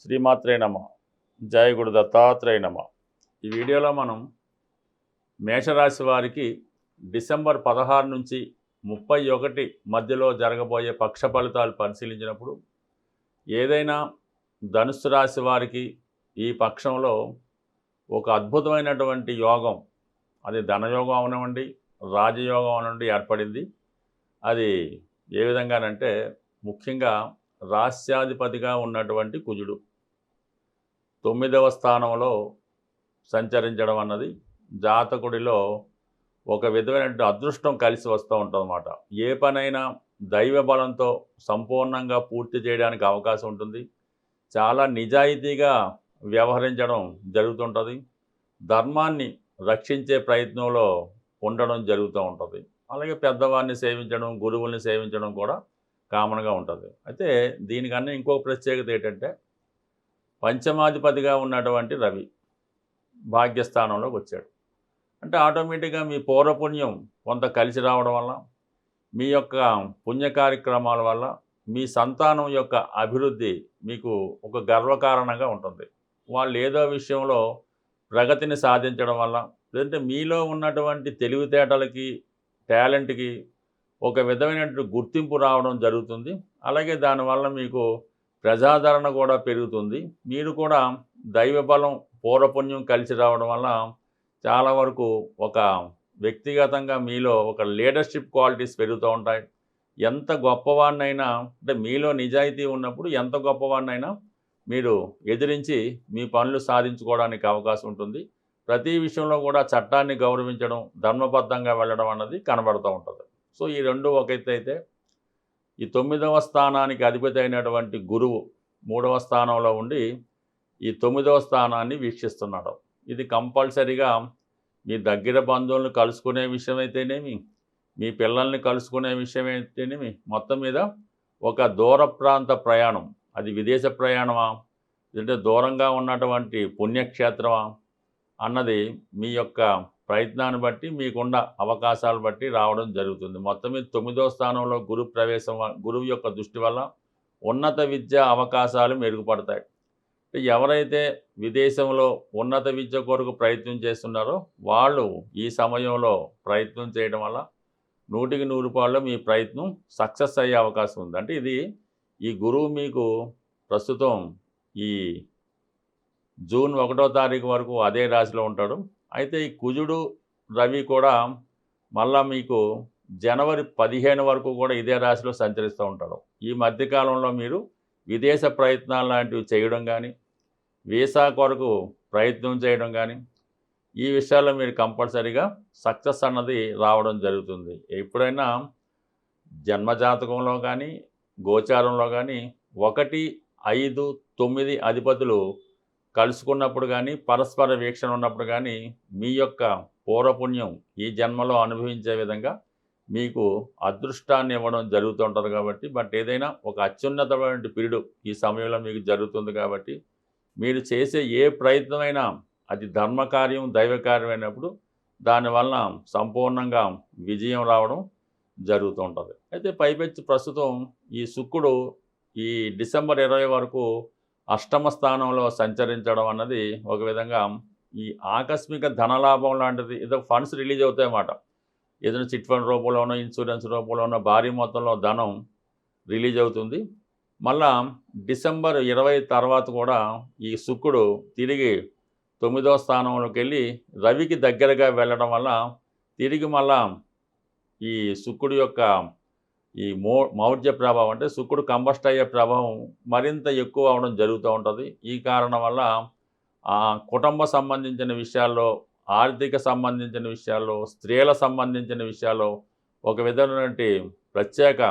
శ్రీమాత్రే నమ. జయ గురు దత్తాత్రేయ నమ. ఈ వీడియోలో మనం మేషరాశి వారికి డిసెంబర్ 16 నుంచి 31 మధ్యలో జరగబోయే పక్ష ఫలితాలు పరిశీలించినప్పుడు ఏదైనా ధనుస్సు రాశి వారికి ఈ పక్షంలో ఒక అద్భుతమైనటువంటి యోగం, అది ధనయోగం అవనివ్వండి, రాజయోగం అవనివ్వండి ఏర్పడింది. అది ఏ విధంగానంటే ముఖ్యంగా రాస్యాధిపతిగా ఉన్నటువంటి కుజుడు 9వ స్థానంలో సంచరించడం అన్నది జాతకుడిలో ఒక విధమైన అదృష్టం కలిసి వస్తూ ఉంటుందన్నమాట. ఏ పనైనా దైవ బలంతో సంపూర్ణంగా పూర్తి చేయడానికి అవకాశం ఉంటుంది. చాలా నిజాయితీగా వ్యవహరించడం జరుగుతుంటుంది. ధర్మాన్ని రక్షించే ప్రయత్నంలో ఉండడం జరుగుతూ ఉంటుంది. అలాగే పెద్దవారిని సేవించడం, గురువుల్ని సేవించడం కూడా కామన్గా ఉంటుంది. అయితే దీనికన్నా ఇంకొక ప్రత్యేకత ఏంటంటే పంచమాధిపతిగా ఉన్నటువంటి రవి భాగ్యస్థానంలోకి వచ్చాడు. అంటే ఆటోమేటిక్గా మీ పూర్వపుణ్యం కొంత కలిసి రావడం వల్ల, మీ యొక్క పుణ్య కార్యక్రమాల వల్ల మీ సంతానం యొక్క అభివృద్ధి మీకు ఒక గర్వకారణంగా ఉంటుంది. వాళ్ళు ఏదో విషయంలో ప్రగతిని సాధించడం వల్ల, లేదంటే మీలో ఉన్నటువంటి తెలివితేటలకి, టాలెంట్కి ఒక విధమైనటువంటి గుర్తింపు రావడం జరుగుతుంది. అలాగే దానివల్ల మీకు ప్రజాదరణ కూడా పెరుగుతుంది. మీరు కూడా దైవబలం, పూర్వపుణ్యం కలిసి రావడం వల్ల చాలా వరకు ఒక వ్యక్తిగతంగా మీలో ఒక లీడర్షిప్ క్వాలిటీస్ పెరుగుతూ ఉంటాయి. ఎంత గొప్పవాడినైనా, అంటే మీలో నిజాయితీ ఉన్నప్పుడు ఎంత గొప్పవాడినైనా మీరు ఎదిరించి మీ పనులు సాధించుకోవడానికి అవకాశం ఉంటుంది. ప్రతి విషయంలో కూడా చట్టాన్ని గౌరవించడం, ధర్మబద్ధంగా వెళ్ళడం అన్నది కనబడుతూ ఉంటుంది. సో ఈ రెండు ఒక ఎత్తు అయితే, ఈ 9వ స్థానానికి అధిపతి అయినటువంటి గురువు 3వ స్థానంలో ఉండి ఈ 9వ స్థానాన్ని వీక్షిస్తున్నాడు. ఇది కంపల్సరీగా మీ దగ్గర బంధువులను కలుసుకునే విషయం అయితేనేమి, మీ పిల్లల్ని కలుసుకునే విషయం అయితేనేమి, మొత్తం మీద ఒక దూర ప్రాంత ప్రయాణం, అది విదేశ ప్రయాణమా, లేదంటే దూరంగా ఉన్నటువంటి పుణ్యక్షేత్రమా అన్నది మీ యొక్క ప్రయత్నాన్ని బట్టి, మీకున్న అవకాశాలు బట్టి రావడం జరుగుతుంది. మొత్తం మీద 9వ స్థానంలో గురు ప్రవేశం, గురువు యొక్క దృష్టి వల్ల ఉన్నత విద్య అవకాశాలు మెరుగుపడతాయి. ఎవరైతే విదేశంలో ఉన్నత విద్య కొరకు ప్రయత్నం చేస్తున్నారో వాళ్ళు ఈ సమయంలో ప్రయత్నం చేయడం వల్ల 100కి 100 మీ ప్రయత్నం సక్సెస్ అయ్యే అవకాశం ఉంది. అంటే ఇది ఈ గురువు మీకు ప్రస్తుతం ఈ జూన్ 1వ తారీఖు వరకు అదే రాశిలో ఉంటాడు. అయితే ఈ కుజుడు, రవి కూడా మళ్ళా మీకు జనవరి 15 వరకు కూడా ఇదే రాశిలో సంచరిస్తూ ఉంటాడు. ఈ మధ్యకాలంలో మీరు విదేశ ప్రయత్నాలు లాంటివి చేయడం కానీ, వీసా కొరకు ప్రయత్నం చేయడం కానీ, ఈ విషయాల్లో మీరు కంపల్సరీగా సక్సెస్ అన్నది రావడం జరుగుతుంది. ఎప్పుడైనా జన్మజాతకంలో కానీ, గోచారంలో కానీ 1, 5, 9 అధిపతులు కలుసుకున్నప్పుడు కానీ, పరస్పర వీక్షణ ఉన్నప్పుడు కానీ మీ యొక్క పూర్వపుణ్యం ఈ జన్మలో అనుభవించే విధంగా మీకు అదృష్టాన్ని ఇవ్వడం జరుగుతూ ఉంటుంది. కాబట్టి ఏదైనా ఒక అత్యున్నతమైన పీరియడ్ ఈ సమయంలో మీకు జరుగుతుంది. కాబట్టి మీరు చేసే ఏ ప్రయత్నమైనా అది ధర్మకార్యం, దైవకార్యం అయినప్పుడు దానివల్ల సంపూర్ణంగా విజయం రావడం జరుగుతూ ఉంటుంది. అయితే పైపెచ్చి ప్రస్తుతం ఈ శుక్రుడు ఈ డిసెంబర్ 20 వరకు 8వ స్థానంలో సంచరించడం అన్నది ఒక విధంగా ఈ ఆకస్మిక ధనలాభం లాంటిది. ఏదో ఫండ్స్ రిలీజ్ అవుతాయి అన్నమాట. ఏదైనా చిట్ ఫండ్ రూపంలోనో, ఇన్సూరెన్స్ రూపంలోనో భారీ మొత్తంలో ధనం రిలీజ్ అవుతుంది. మళ్ళా డిసెంబర్ 20 తర్వాత కూడా ఈ శుక్రుడు తిరిగి 9వ స్థానంలోకి వెళ్ళి రవికి దగ్గరగా వెళ్ళడం వల్ల తిరిగి మళ్ళా ఈ శుక్రుడు యొక్క ఈ మౌర్జ ప్రభావం, అంటే శుక్రుడు కంబస్ట్ అయ్యే ప్రభావం మరింత ఎక్కువ అవడం జరుగుతూ ఉంటుంది. ఈ కారణం వల్ల కుటుంబ సంబంధించిన విషయాల్లో, ఆర్థిక సంబంధించిన విషయాల్లో, స్త్రీల సంబంధించిన విషయాల్లో ఒక విధమైనటువంటి ప్రత్యేక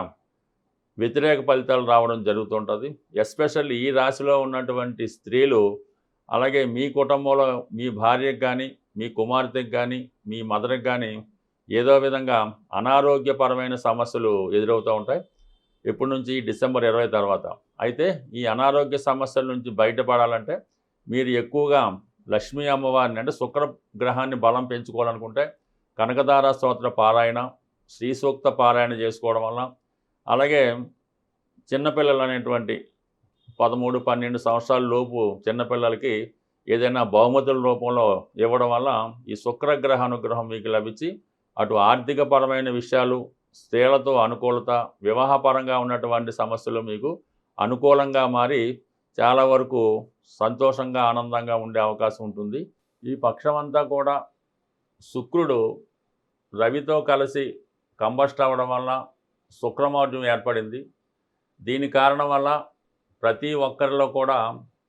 వ్యతిరేక ఫలితాలు రావడం జరుగుతుంటుంది. ఎస్పెషల్లీ ఈ రాశిలో ఉన్నటువంటి స్త్రీలు, అలాగే మీ కుటుంబంలో మీ భార్యకు కానీ, మీ కుమార్తెకు కానీ, మీ మదర్కి కానీ ఏదో విధంగా అనారోగ్యపరమైన సమస్యలు ఎదురవుతూ ఉంటాయి. ఇప్పటి నుంచి డిసెంబర్ 20 తర్వాత. అయితే ఈ అనారోగ్య సమస్యల నుంచి బయటపడాలంటే మీరు ఎక్కువగా లక్ష్మీ అమ్మవారిని, అంటే శుక్రగ్రహాన్ని బలం పెంచుకోవాలనుకుంటే కనకదార స్తోత్ర పారాయణ, శ్రీ సూక్త పారాయణ చేసుకోవడం వల్ల, అలాగే చిన్నపిల్లలు అనేటువంటి 13, 12 సంవత్సరాల లోపు చిన్నపిల్లలకి ఏదైనా బహుమతుల రూపంలో ఇవ్వడం వల్ల ఈ శుక్రగ్రహ అనుగ్రహం మీకు లభించి అటు ఆర్థికపరమైన విషయాలు, స్త్రీలతో అనుకూలత, వివాహపరంగా ఉన్నటువంటి సమస్యలు మీకు అనుకూలంగా మారి చాలా వరకు సంతోషంగా, ఆనందంగా ఉండే అవకాశం ఉంటుంది. ఈ పక్షమంతా కూడా శుక్రుడు రవితో కలిసి కంబస్ట్ అవ్వడం వల్ల శుక్రమౌఢ్యం ఏర్పడింది. దీని కారణం వల్ల ప్రతి ఒక్కరిలో కూడా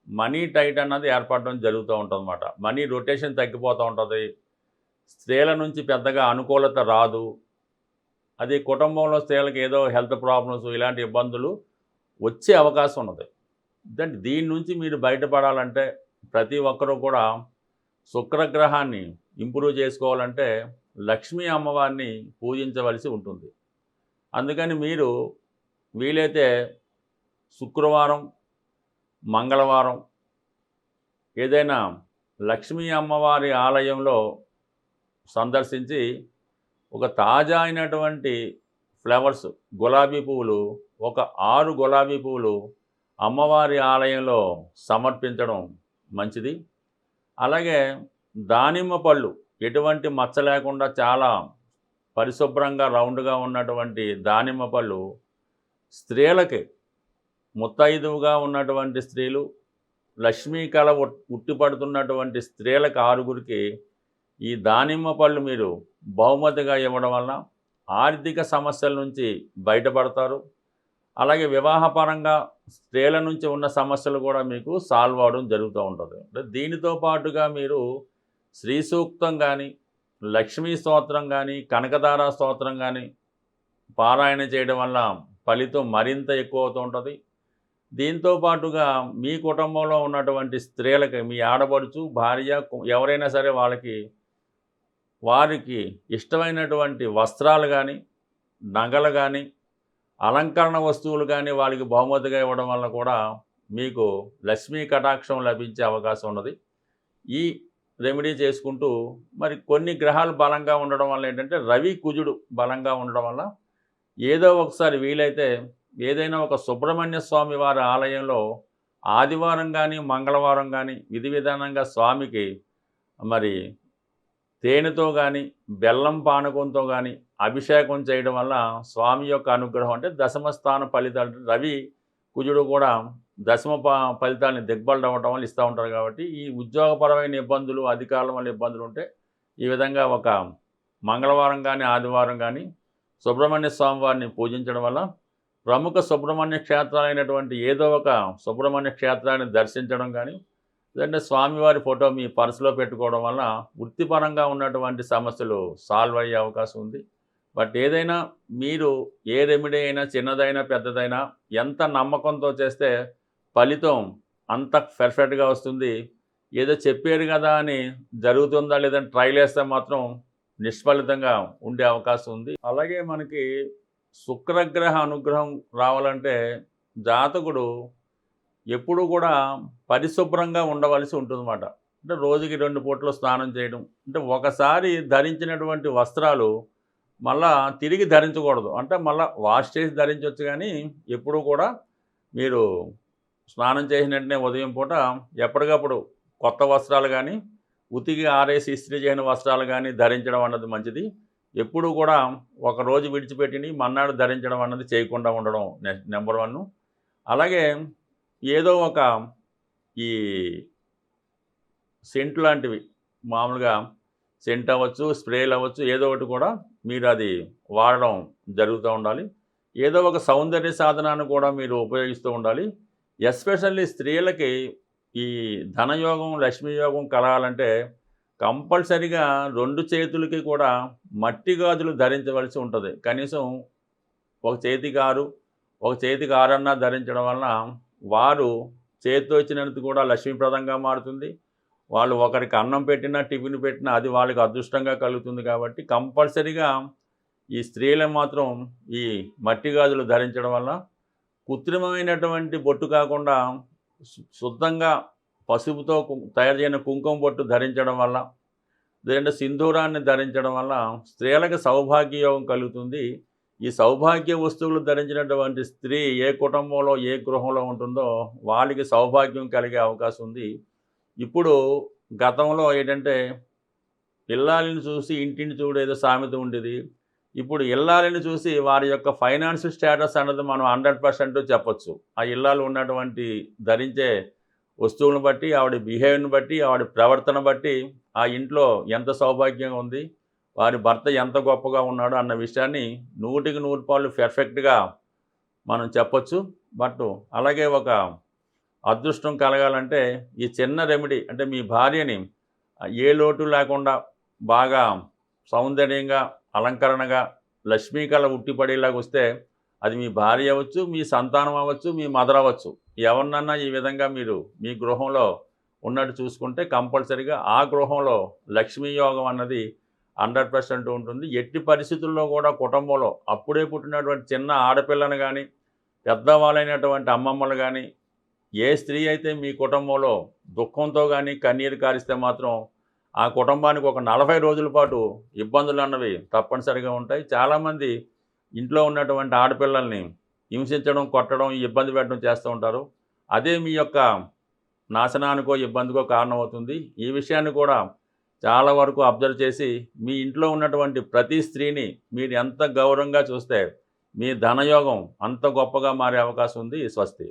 మనీ టైట్ అన్నది ఏర్పడడం జరుగుతూ ఉంటుందన్నమాట. మనీ రొటేషన్ తగ్గిపోతూ ఉంటుంది. స్త్రీల నుంచి పెద్దగా అనుకూలత రాదు. అది కుటుంబంలో స్త్రీలకు ఏదో హెల్త్ ప్రాబ్లమ్స్ ఇలాంటి ఇబ్బందులు వచ్చే అవకాశం ఉన్నది. దీని నుంచి మీరు బయటపడాలంటే ప్రతి ఒక్కరూ కూడా శుక్రగ్రహాన్ని ఇంప్రూవ్ చేసుకోవాలంటే లక్ష్మీ అమ్మవారిని పూజించవలసి ఉంటుంది. అందుకని మీరు వీలైతే శుక్రవారం, మంగళవారం ఏదైనా లక్ష్మీ అమ్మవారి ఆలయంలో సందర్శించి ఒక తాజా అయినటువంటి ఫ్లవర్స్, గులాబీ పువ్వులు, ఒక 6 గులాబీ పువ్వులు అమ్మవారి ఆలయంలో సమర్పించడం మంచిది. అలాగే దానిమ్మ పళ్ళు ఎటువంటి మచ్చ లేకుండా చాలా పరిశుభ్రంగా రౌండ్గా ఉన్నటువంటి దానిమ్మ పళ్ళు స్త్రీలకి, ముత్తైదువుగా ఉన్నటువంటి స్త్రీలు, లక్ష్మీ కళ ఉట్టిపడుతున్నటువంటి స్త్రీలకు 6గురికి ఈ దానిమ్మ పళ్ళు మీరు బహుమతిగా ఇవ్వడం వల్ల ఆర్థిక సమస్యల నుంచి బయటపడతారు. అలాగే వివాహపరంగా స్త్రీల నుంచి ఉన్న సమస్యలు కూడా మీకు సాల్వ్ అవడం జరుగుతూ ఉంటుంది. దీనితో పాటుగా మీరు శ్రీ సూక్తం కానీ, లక్ష్మీ స్తోత్రం కానీ, కనకదార స్తోత్రం కానీ పారాయణ చేయడం వల్ల ఫలితం మరింత ఎక్కువ అవుతూ ఉంటుంది. దీంతో పాటుగా మీ కుటుంబంలో ఉన్నటువంటి స్త్రీలకి, మీ ఆడపడుచు, భార్య ఎవరైనా సరే వారికి ఇష్టమైనటువంటి వస్త్రాలు కానీ, నగలు కానీ, అలంకరణ వస్తువులు కానీ వాళ్ళకి బహుమతిగా ఇవ్వడం వల్ల కూడా మీకు లక్ష్మీ కటాక్షం లభించే అవకాశం ఉన్నది. ఈ రెమెడీ చేసుకుంటూ మరి కొన్ని గ్రహాలు బలంగా ఉండడం వల్ల ఏంటంటే రవి, కుజుడు బలంగా ఉండడం వల్ల ఏదో ఒకసారి వీలైతే ఏదైనా ఒక సుబ్రహ్మణ్య స్వామి వారి ఆలయంలో ఆదివారం కానీ, మంగళవారం కానీ విధి విధానంగా స్వామికి మరి తేనెతో కానీ, బెల్లం పానకంతో కానీ అభిషేకం చేయడం వల్ల స్వామి యొక్క అనుగ్రహం అంటే దశమ స్థాన ఫలితాలు, రవి కుజుడు కూడా దశమ ఫలితాలని దిగ్బలం అవ్వడం వల్ల ఇస్తూ ఉంటారు. కాబట్టి ఈ ఉద్యోగపరమైన ఇబ్బందులు, అధికారుల వల్ల ఇబ్బందులు ఉంటే ఈ విధంగా ఒక మంగళవారం కానీ, ఆదివారం కానీ సుబ్రహ్మణ్య స్వామి వారిని పూజించడం వల్ల ప్రముఖ సుబ్రహ్మణ్య క్షేత్రాలైనటువంటి ఏదో ఒక సుబ్రహ్మణ్య క్షేత్రాన్ని దర్శించడం కానీ, లేదంటే స్వామివారి ఫోటో మీ పర్సులో పెట్టుకోవడం వల్ల వృత్తిపరంగా ఉన్నటువంటి సమస్యలు సాల్వ్ అయ్యే అవకాశం ఉంది. బట్ ఏదైనా మీరు ఏ రెమెడీ అయినా చిన్నదైనా పెద్దదైనా ఎంత నమ్మకంతో చేస్తే ఫలితం అంత పర్ఫెక్ట్గా వస్తుంది. ఏదో చెప్పారు కదా అని జరుగుతుందా లేదని ట్రైల్ వేస్తే మాత్రం నిష్ఫలితంగా ఉండే అవకాశం ఉంది. అలాగే మనకి శుక్రగ్రహ అనుగ్రహం రావాలంటే జాతకుడు ఎప్పుడు కూడా పరిశుభ్రంగా ఉండవలసి ఉంటుందన్నమాట. అంటే రోజుకి 2 పూటలు స్నానం చేయడం, అంటే ఒకసారి ధరించినటువంటి వస్త్రాలు మళ్ళా తిరిగి ధరించకూడదు. అంటే మళ్ళీ వాష్ చేసి ధరించవచ్చు, కానీ ఎప్పుడు కూడా మీరు స్నానం చేసిన వెంటనే ఉదయం పూట ఎప్పటికప్పుడు కొత్త వస్త్రాలు కానీ, ఉతికి ఆరేసి ఇస్త్రీ చేయని వస్త్రాలు కానీ ధరించడం అన్నది మంచిది. ఎప్పుడు కూడా ఒకరోజు విడిచిపెట్టి మన్నాడు ధరించడం అన్నది చేయకుండా ఉండడం నెంబర్ 1. అలాగే ఏదో ఒక ఈ సెంట్ లాంటివి, మామూలుగా సెంట్ అవ్వచ్చు, స్ప్రేలు అవ్వచ్చు, ఏదో ఒకటి కూడా మీరు అది వాడడం జరుగుతూ ఉండాలి. ఏదో ఒక సౌందర్య సాధనాన్ని కూడా మీరు ఉపయోగిస్తూ ఉండాలి. ఎస్పెషల్లీ స్త్రీలకి ఈ ధనయోగం, లక్ష్మీ యోగం కలగాలంటే కంపల్సరిగా 2 చేతులకి కూడా మట్టి గాజులు ధరించవలసి ఉంటుంది. కనీసం ఒక చేతికి 6, ఒక చేతికి 6 అన్నా ధరించడం వలన వారు చేతితో ఇచ్చినందుకు కూడా లక్ష్మీప్రదంగా మారుతుంది. వాళ్ళు ఒకరికి అన్నం పెట్టినా, టిఫిన్ పెట్టినా అది వాళ్ళకి అదృష్టంగా కలుగుతుంది. కాబట్టి కంపల్సరిగా ఈ స్త్రీలు మాత్రం ఈ మట్టి గాజులు ధరించడం వల్ల కృత్రిమమైనటువంటి బొట్టు కాకుండా శుద్ధంగా పసుపుతో తయారు చేయని కుంకుమ బొట్టు ధరించడం వల్ల, లేదంటే సింధూరాన్ని ధరించడం వల్ల స్త్రీలకు సౌభాగ్యయోగం కలుగుతుంది. ఈ సౌభాగ్య వస్తువులు ధరించినటువంటి స్త్రీ ఏ కుటుంబంలో, ఏ గృహంలో ఉంటుందో వాళ్ళకి సౌభాగ్యం కలిగే అవకాశం ఉంది. ఇప్పుడు గతంలో ఏంటంటే, ఇల్లాలిని చూసి ఇంటిని చూడు ఏదో సామెత ఉండేది. ఇప్పుడు ఇల్లాలిని చూసి వారి యొక్క ఫైనాన్షియల్ స్టేటస్ అన్నది మనం 100% చెప్పొచ్చు. ఆ ఇల్లాలు ఉన్నటువంటి ధరించే వస్తువులను బట్టి, ఆవిడ బిహేవియర్‌ని బట్టి, ఆవిడ ప్రవర్తన బట్టి ఆ ఇంట్లో ఎంత సౌభాగ్యంగా ఉంది, వారి భర్త ఎంత గొప్పగా ఉన్నాడు అన్న విషయాన్ని 100కి 100 పాళ్ళు పెర్ఫెక్ట్‌గా మనం చెప్పొచ్చు. అలాగే ఒక అదృష్టం కలగాలంటే ఈ చిన్న రెమెడీ అంటే మీ భార్యని ఏ లోటు లేకుండా బాగా సౌందర్యంగా, అలంకరణగా, లక్ష్మీ కళ ఉట్టిపడేలాగా వస్తే అది మీ భార్య అవ్వచ్చు, మీ సంతానం అవ్వచ్చు, మీ మదర్ అవ్వచ్చు. ఎవరినన్నా ఈ విధంగా మీరు మీ గృహంలో ఉన్నట్టు చూసుకుంటే కంపల్సరీగా ఆ గృహంలో లక్ష్మీ యోగం అన్నది 100% ఉంటుంది. ఎట్టి పరిస్థితుల్లో కూడా కుటుంబంలో అప్పుడే పుట్టినటువంటి చిన్న ఆడపిల్లను గానీ, పెద్దవాళ్ళైనటువంటి అమ్మమ్మలు గానీ, ఏ స్త్రీ అయితే మీ కుటుంబంలో దుఃఖంతో గానీ, కన్నీరు కారిస్తే మాత్రం ఆ కుటుంబానికి ఒక 40 రోజుల పాటు ఇబ్బందులన్నవి తప్పనిసరిగా ఉంటాయి. చాలామంది ఇంట్లో ఉన్నటువంటి ఆడపిల్లల్ని హింసించడం, కొట్టడం, ఇబ్బంది పెట్టడం చేస్తూ ఉంటారు. అదే మీ యొక్క నాశనానికో, ఇబ్బందికో కారణమవుతుంది. ఈ విషయాన్ని కూడా చాలా వరకు అబ్జర్వ్ చేసి మీ ఇంట్లో ఉన్నటువంటి ప్రతి స్త్రీని మీరు ఎంత గౌరవంగా చూస్తే మీ ధనయోగం అంత గొప్పగా మారే అవకాశం ఉంది. స్వస్తి.